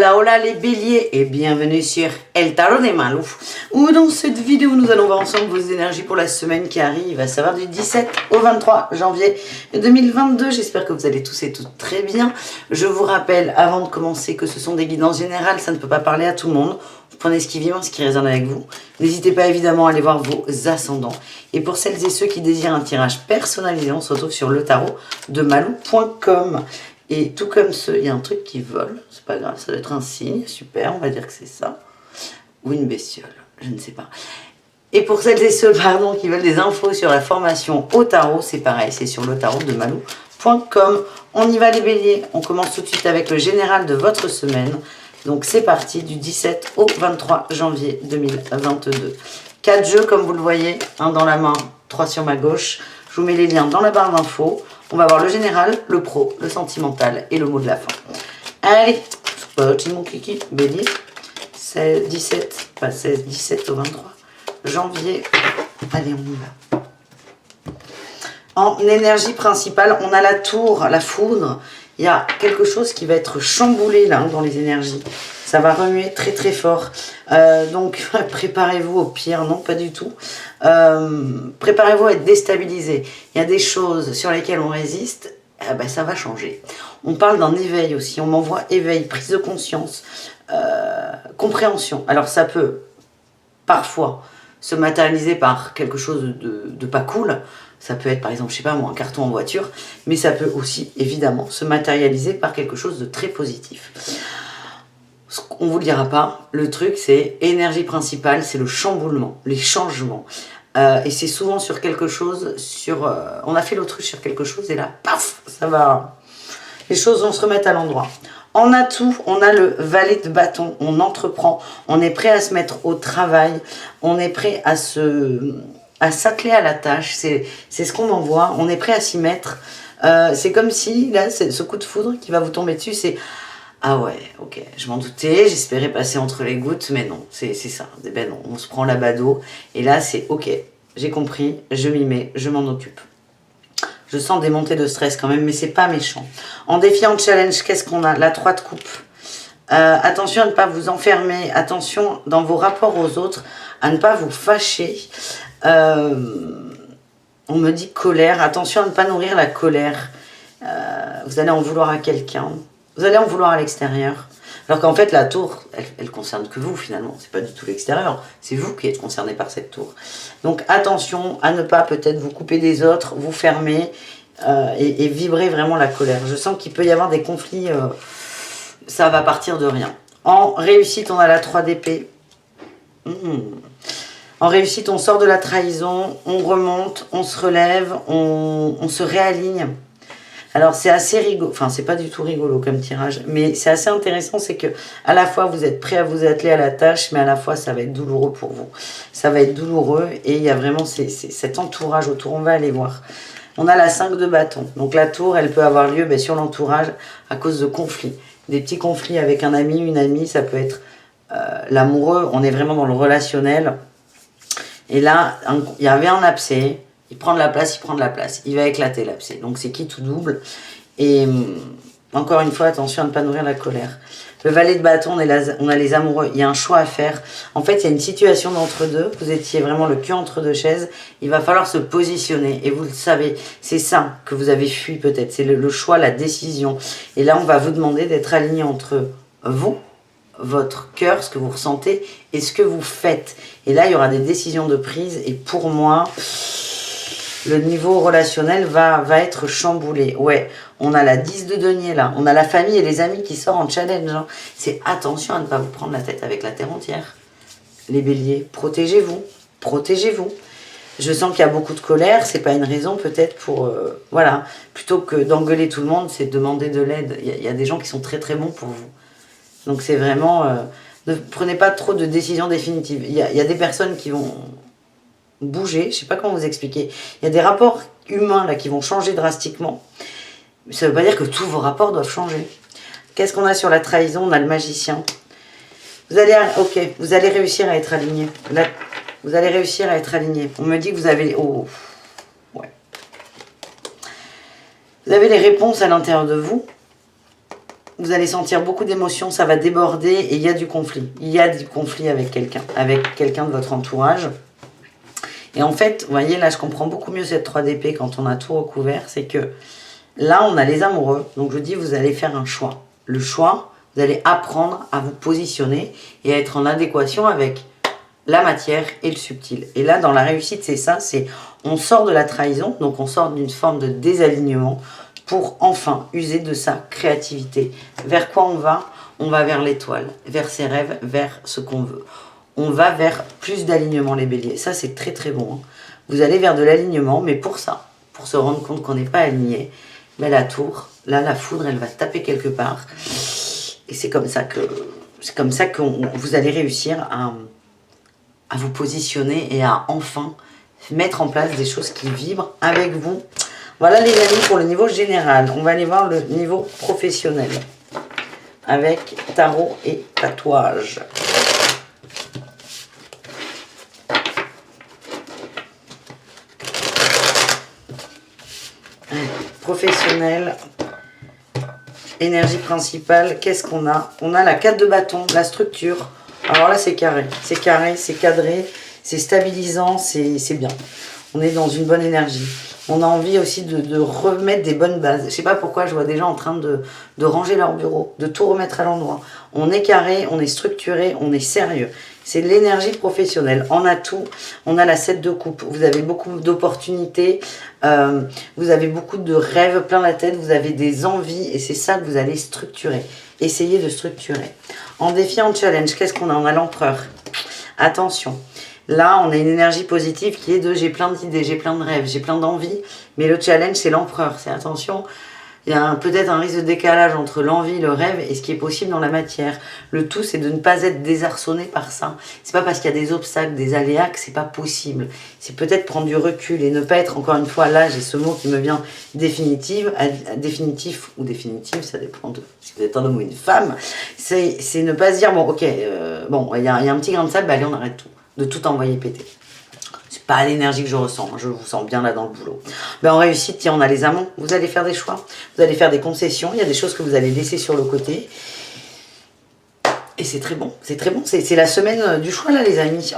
Hola hola les béliers et bienvenue sur El Tarot des Malou, où dans cette vidéo nous allons voir ensemble vos énergies pour la semaine qui arrive, à savoir du 17 au 23 janvier 2022. J'espère que vous allez tous et toutes très bien. Je vous rappelle avant de commencer que ce sont des guidances générales, ça ne peut pas parler à tout le monde. Vous prenez ce qui vient, ce qui résonne avec vous. N'hésitez pas évidemment à aller voir vos ascendants. Et pour celles et ceux qui désirent un tirage personnalisé, on se retrouve sur le tarot de malou.com. Et tout comme ce, il y a un truc qui vole, c'est pas grave, ça doit être un signe, super, on va dire que c'est ça. Ou une bestiole, je ne sais pas. Et pour celles et ceux, pardon, qui veulent des infos sur la formation au tarot, c'est pareil, c'est sur le tarot de malou.com. On y va les béliers, on commence tout de suite avec le général de votre semaine. Donc c'est parti du 17 au 23 janvier 2022. 4 jeux comme vous le voyez, un dans la main, 3 sur ma gauche. Je vous mets les liens dans la barre d'infos. On va voir le général, le pro, le sentimental et le mot de la fin. Allez, c'est parti mon kiki, bélier. 16, 17, pas 16, 17 au 23 janvier. Allez, on y va. En énergie principale, on a la tour, la foudre. Il y a quelque chose qui va être chamboulé là dans les énergies. Ça va remuer très très fort. Donc préparez-vous au pire. Non, pas du tout. Préparez-vous à être déstabilisé. Il y a des choses sur lesquelles on résiste. Ça va changer. On parle d'un éveil aussi. On m'envoie éveil, prise de conscience, compréhension. Alors ça peut parfois se matérialiser par quelque chose de pas cool. Ça peut être par exemple, je sais pas moi, un carton en voiture, mais ça peut aussi évidemment se matérialiser par quelque chose de très positif. On vous le dira pas, le truc c'est énergie principale, c'est le chamboulement, les changements. Et c'est souvent sur quelque chose, on a fait l'autruche sur quelque chose et là, paf, ça va, les choses vont se remettre à l'endroit. En atout, on a le valet de bâton, on entreprend, on est prêt à se mettre au travail, on est prêt à s'atteler à la tâche, c'est ce qu'on m'envoie, on est prêt à s'y mettre. C'est comme si, là, ce coup de foudre qui va vous tomber dessus, c'est « Ah ouais, ok, je m'en doutais, j'espérais passer entre les gouttes, mais non, c'est ça. Ben non, on se prend la bado, et là, c'est « Ok, j'ai compris, je m'y mets, je m'en occupe. » Je sens des montées de stress quand même, mais c'est pas méchant. En défiant le challenge, qu'est-ce qu'on a? La 3 de coupe. Attention à ne pas vous enfermer, attention dans vos rapports aux autres, à ne pas vous fâcher. On me dit colère, attention à ne pas nourrir la colère. Vous allez en vouloir à quelqu'un, vous allez en vouloir à l'extérieur. Alors qu'en fait la tour, elle concerne que vous finalement, c'est pas du tout l'extérieur, c'est vous qui êtes concerné par cette tour. Donc attention à ne pas peut-être vous couper des autres, vous fermer et vibrer vraiment la colère. Je sens qu'il peut y avoir des conflits, ça va partir de rien. En réussite, on a la 3 d'épée. En réussite, on sort de la trahison, on remonte, on se relève, on se réaligne. Alors c'est assez rigolo, enfin c'est pas du tout rigolo comme tirage, mais c'est assez intéressant, c'est que à la fois vous êtes prêt à vous atteler à la tâche, mais à la fois ça va être douloureux pour vous. Ça va être douloureux et il y a vraiment cet entourage autour, on va aller voir. On a la 5 de bâton, donc la tour elle peut avoir lieu sur l'entourage à cause de conflits. Des petits conflits avec un ami, une amie, ça peut être l'amoureux, on est vraiment dans le relationnel. Et là, il y avait un abcès. Il prend de la place, il prend de la place. Il va éclater l'abcès. Donc c'est qui tout double. Et encore une fois, attention à ne pas nourrir la colère. Le valet de bâton, on a les amoureux. Il y a un choix à faire. En fait, il y a une situation d'entre-deux. Vous étiez vraiment le cul entre deux chaises. Il va falloir se positionner. Et vous le savez, c'est ça que vous avez fui peut-être. C'est le choix, la décision. Et là, on va vous demander d'être aligné entre vous, votre cœur, ce que vous ressentez et ce que vous faites. Et là, il y aura des décisions de prise. Et pour moi, le niveau relationnel va être chamboulé. Ouais, on a la 10 de denier là. On a la famille et les amis qui sortent en challenge. Hein. C'est attention à ne pas vous prendre la tête avec la terre entière. Les béliers, protégez-vous. Protégez-vous. Je sens qu'il y a beaucoup de colère. C'est pas une raison peut-être pour... voilà. Plutôt que d'engueuler tout le monde, c'est demander de l'aide. Il y a des gens qui sont très très bons pour vous. Donc c'est vraiment... ne prenez pas trop de décisions définitives. Il y a des personnes qui vont bouger, je ne sais pas comment vous expliquer. Il y a des rapports humains là qui vont changer drastiquement. Ça ne veut pas dire que tous vos rapports doivent changer. Qu'est-ce qu'on a sur la trahison? On a le magicien. Vous allez réussir à être aligné. Là, vous allez réussir à être aligné. On me dit que vous avez... Oh, ouais. Vous avez les réponses à l'intérieur de vous. vous allez sentir beaucoup d'émotions, ça va déborder et il y a du conflit. Il y a du conflit avec quelqu'un de votre entourage. Et en fait, vous voyez, là, je comprends beaucoup mieux cette 3 d'épée quand on a tout recouvert. C'est que là, on a les amoureux. Donc, je dis, vous allez faire un choix. Le choix, vous allez apprendre à vous positionner et à être en adéquation avec la matière et le subtil. Et là, dans la réussite, c'est ça, c'est on sort de la trahison, donc on sort d'une forme de désalignement pour enfin user de sa créativité. Vers quoi on va? On va vers l'étoile, vers ses rêves, vers ce qu'on veut. On va vers plus d'alignement, les béliers. Ça, c'est très très bon. Hein. Vous allez vers de l'alignement, mais pour ça, pour se rendre compte qu'on n'est pas aligné, ben la tour, là, la foudre, elle va taper quelque part. Et c'est comme ça que vous allez réussir à vous positionner et à enfin mettre en place des choses qui vibrent avec vous. Voilà les amis pour le niveau général. On va aller voir le niveau professionnel avec tarot et tatouage. Professionnel, énergie principale, qu'est-ce qu'on a? On a la 4 de bâton, la structure. Alors là, c'est carré, c'est cadré, c'est stabilisant, c'est bien. On est dans une bonne énergie. On a envie aussi de remettre des bonnes bases. Je ne sais pas pourquoi je vois des gens en train de ranger leur bureau, de tout remettre à l'endroit. On est carré, on est structuré, on est sérieux. C'est l'énergie professionnelle. En atout, on a la 7 de coupe. Vous avez beaucoup d'opportunités, vous avez beaucoup de rêves plein la tête, vous avez des envies et c'est ça que vous allez structurer. Essayez de structurer. En défi, en challenge, qu'est-ce qu'on a? On a l'empereur. Attention. Là, on a une énergie positive qui est de j'ai plein d'idées, j'ai plein de rêves, j'ai plein d'envies. Mais le challenge, c'est l'empereur. C'est attention, il y a peut-être un risque de décalage entre l'envie, le rêve et ce qui est possible dans la matière. Le tout, c'est de ne pas être désarçonné par ça. C'est pas parce qu'il y a des obstacles, des aléas que c'est pas possible. C'est peut-être prendre du recul et ne pas être, encore une fois, là, j'ai ce mot qui me vient définitif ou définitive, ça dépend de si vous êtes un homme ou une femme. C'est ne pas se dire, bon, ok, bon, il y a un petit grain de sable, bah, allez, on arrête tout. De tout envoyer péter. C'est pas l'énergie que je ressens, je vous sens bien là dans le boulot. Ben en réussite, tiens, on a les amants, vous allez faire des choix, vous allez faire des concessions, il y a des choses que vous allez laisser sur le côté. Et c'est très bon, c'est très bon. C'est la semaine du choix là les amis.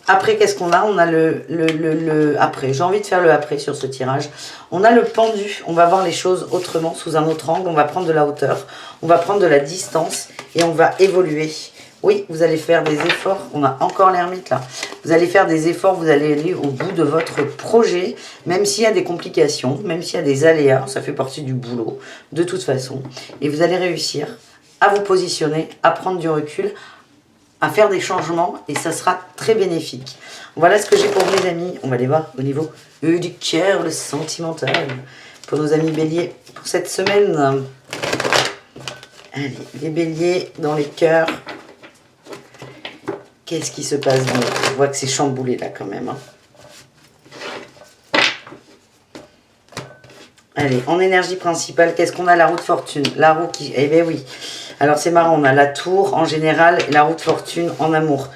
Après, qu'est-ce qu'on a? On a le après. J'ai envie de faire le après sur ce tirage. On a le pendu, on va voir les choses autrement, sous un autre angle, on va prendre de la hauteur, on va prendre de la distance et on va évoluer. Oui, vous allez faire des efforts. On a encore l'ermite là. Vous allez faire des efforts, vous allez aller au bout de votre projet, même s'il y a des complications, même s'il y a des aléas, ça fait partie du boulot, de toute façon. Et vous allez réussir à vous positionner, à prendre du recul, à faire des changements et ça sera très bénéfique. Voilà ce que j'ai pour vous les amis. On va aller voir au niveau du cœur, le sentimental. Pour nos amis béliers, pour cette semaine. Allez, les béliers dans les cœurs. Qu'est-ce qui se passe? Bon, je vois que c'est chamboulé là quand même. Hein. Allez, en énergie principale, qu'est-ce qu'on a? La roue de fortune. La roue qui... Eh bien oui. Alors c'est marrant, on a la tour en général et la roue de fortune en amour.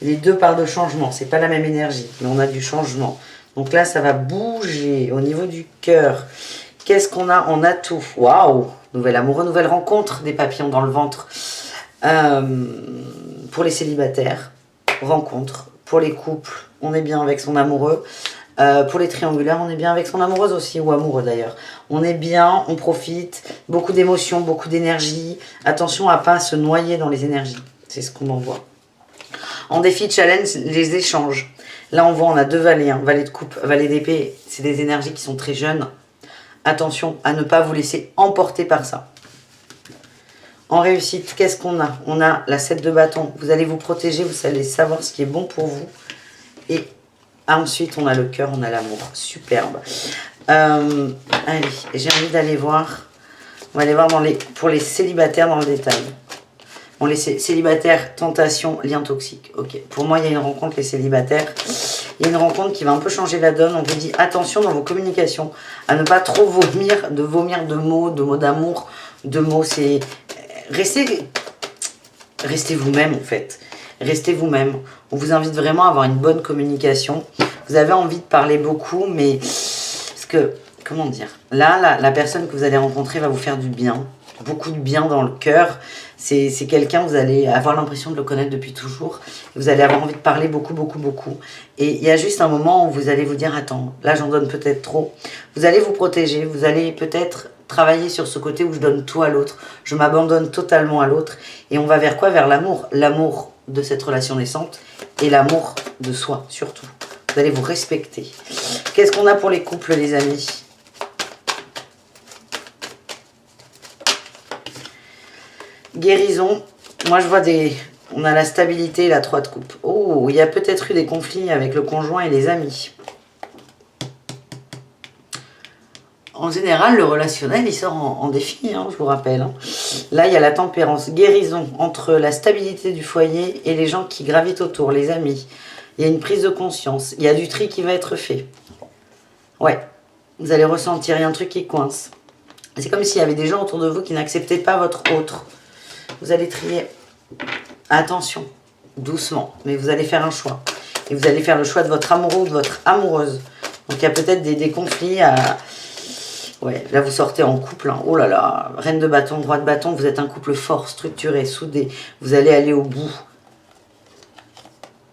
Les deux parlent de changement. C'est pas la même énergie, mais on a du changement. Donc là, ça va bouger au niveau du cœur. Qu'est-ce qu'on a en atout? Waouh! Nouvel amoureux, nouvelle rencontre, des papillons dans le ventre. Pour les célibataires. Rencontre. Pour les couples, on est bien avec son amoureux. Pour les triangulaires, on est bien avec son amoureuse aussi, ou amoureux d'ailleurs. On est bien, on profite, beaucoup d'émotions, beaucoup d'énergie. Attention à ne pas se noyer dans les énergies. C'est ce qu'on en voit. En défi challenge, les échanges. Là, on voit, on a deux valets, hein, valet de coupe, valet d'épée. C'est des énergies qui sont très jeunes. Attention à ne pas vous laisser emporter par ça. En réussite, qu'est-ce qu'on a? On a la 7 de bâton. Vous allez vous protéger, vous allez savoir ce qui est bon pour vous. Et ensuite, on a le cœur, on a l'amour. Superbe. Allez, j'ai envie d'aller voir. On va aller voir pour les célibataires dans le détail. Bon, les célibataires, tentation, lien toxique. Ok. Pour moi, il y a une rencontre, les célibataires. Il y a une rencontre qui va un peu changer la donne. On vous dit attention dans vos communications à ne pas trop vomir de mots d'amour, de mots. C'est restez vous-même en fait. Restez vous-même. On vous invite vraiment à avoir une bonne communication. Vous avez envie de parler beaucoup, mais parce que comment dire, là, la personne que vous allez rencontrer va vous faire du bien. beaucoup de bien dans le cœur. C'est quelqu'un, vous allez avoir l'impression de le connaître depuis toujours. Vous allez avoir envie de parler beaucoup, beaucoup, beaucoup. Et il y a juste un moment où vous allez vous dire, attends, là j'en donne peut-être trop. Vous allez vous protéger, vous allez peut-être travailler sur ce côté où je donne tout à l'autre. Je m'abandonne totalement à l'autre. Et on va vers quoi? Vers l'amour. L'amour de cette relation naissante et l'amour de soi, surtout. Vous allez vous respecter. Qu'est-ce qu'on a pour les couples, les amis? Guérison. Moi, je vois on a la stabilité et la 3 de coupe. Oh, il y a peut-être eu des conflits avec le conjoint et les amis. En général, le relationnel, il sort en défi, hein, je vous rappelle. Hein. Là, il y a la tempérance. Guérison entre la stabilité du foyer et les gens qui gravitent autour, les amis. Il y a une prise de conscience. Il y a du tri qui va être fait. Ouais, vous allez ressentir, il y a un truc qui coince. C'est comme s'il y avait des gens autour de vous qui n'acceptaient pas votre autre. Vous allez trier. Attention, doucement, mais vous allez faire un choix. Et vous allez faire le choix de votre amoureux ou de votre amoureuse. Donc il y a peut-être des conflits à... Ouais, là vous sortez en couple. Hein. Oh là là, reine de bâton, roi de bâton, vous êtes un couple fort, structuré, soudé. Vous allez aller au bout.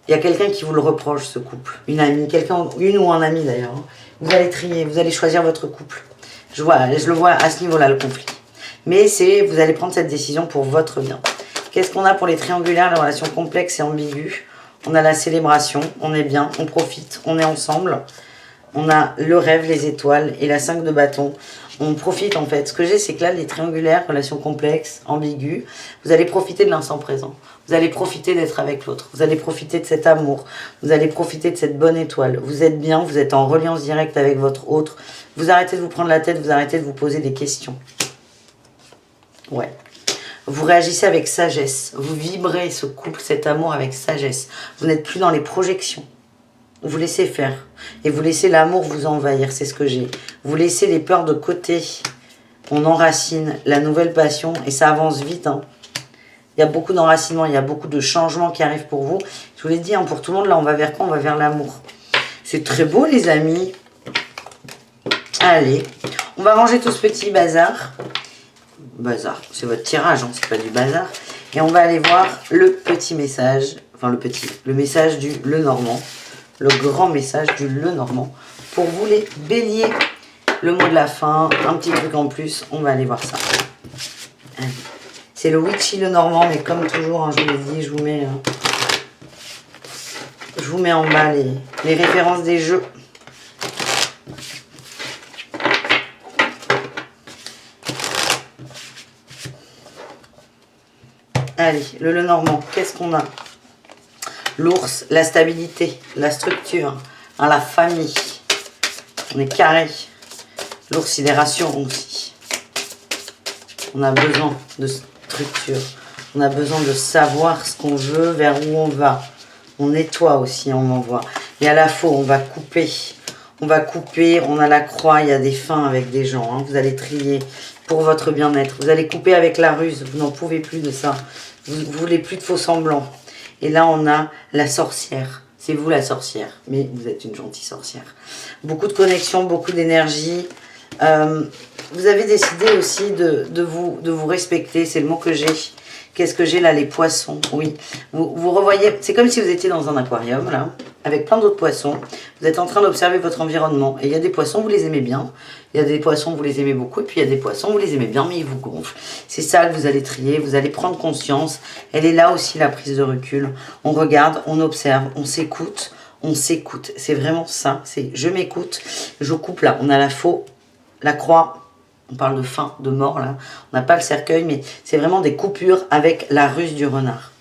Il y a quelqu'un qui vous le reproche, ce couple. Une amie, une ou un ami d'ailleurs. Hein. Vous allez trier, vous allez choisir votre couple. Je le vois à ce niveau-là, le conflit. Mais vous allez prendre cette décision pour votre bien. Qu'est-ce qu'on a pour les triangulaires, les relations complexes et ambiguës? On a la célébration, on est bien, on profite, on est ensemble. On a le rêve, les étoiles et la 5 de bâton. On profite en fait. Ce que j'ai, c'est que là, les triangulaires, relations complexes, ambiguës, vous allez profiter de l'instant présent. Vous allez profiter d'être avec l'autre. Vous allez profiter de cet amour. Vous allez profiter de cette bonne étoile. Vous êtes bien, vous êtes en reliance directe avec votre autre. Vous arrêtez de vous prendre la tête, vous arrêtez de vous poser des questions. Ouais. Vous réagissez avec sagesse. Vous vibrez ce couple, cet amour avec sagesse. Vous n'êtes plus dans les projections. Vous laissez faire. Et vous laissez l'amour vous envahir, c'est ce que j'ai. Vous laissez les peurs de côté. On enracine la nouvelle passion et ça avance vite. Hein. Il y a beaucoup d'enracinement, il y a beaucoup de changements qui arrivent pour vous. Je vous l'ai dit, hein, pour tout le monde, là, on va vers quoi? On va vers l'amour. C'est très beau, les amis. Allez, on va ranger tout ce petit bazar. Bazar, c'est votre tirage, hein, c'est pas du bazar. Et on va aller voir le petit message, enfin le message du Lenormand. Le grand message du Lenormand pour vous les béliers. Le mot de la fin, un petit truc en plus, on va aller voir ça. C'est le Witchy Lenormand, mais comme toujours, hein, je vous l'ai dit, je vous mets en bas les références des jeux. Allez, le Lenormand, qu'est-ce qu'on a? L'ours, la stabilité, la structure, hein, la famille. On est carré. L'ours, il est rassurant aussi. On a besoin de structure. On a besoin de savoir ce qu'on veut, vers où on va. On nettoie aussi, on envoie. Il y a la faux, on va couper. On va couper, on a la croix, il y a des fins avec des gens. Hein. Vous allez trier pour votre bien-être. Vous allez couper avec la ruse, vous n'en pouvez plus de ça. Vous ne voulez plus de faux semblants. Et là, on a la sorcière. C'est vous la sorcière, mais vous êtes une gentille sorcière. Beaucoup de connexion, beaucoup d'énergie. Vous avez décidé aussi de vous respecter, c'est le mot que j'ai. Qu'est-ce que j'ai là? Les poissons, oui. Vous revoyez, c'est comme si vous étiez dans un aquarium, là, avec plein d'autres poissons. Vous êtes en train d'observer votre environnement. Et il y a des poissons, vous les aimez bien. Il y a des poissons, vous les aimez beaucoup. Et puis il y a des poissons, vous les aimez bien, mais ils vous gonflent. C'est ça que vous allez trier, vous allez prendre conscience. Elle est là aussi, la prise de recul. On regarde, on observe, on s'écoute. On s'écoute. C'est vraiment ça. C'est je m'écoute, je coupe là. On a la faux, la croix. On parle de fin, de mort, là. On n'a pas le cercueil, mais c'est vraiment des coupures avec la ruse du renard.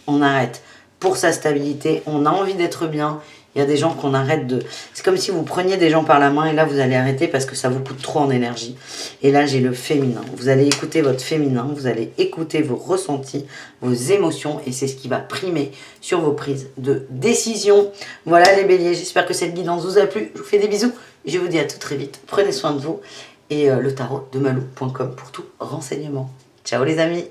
On arrête. Pour sa stabilité, on a envie d'être bien. Il y a des gens qu'on arrête de... C'est comme si vous preniez des gens par la main et là, vous allez arrêter parce que ça vous coûte trop en énergie. Et là, j'ai le féminin. Vous allez écouter votre féminin. Vous allez écouter vos ressentis, vos émotions. Et c'est ce qui va primer sur vos prises de décision. Voilà les béliers. J'espère que cette guidance vous a plu. Je vous fais des bisous. Je vous dis à tout très vite. Prenez soin de vous. Et le tarot de malou.com pour tout renseignement. Ciao les amis!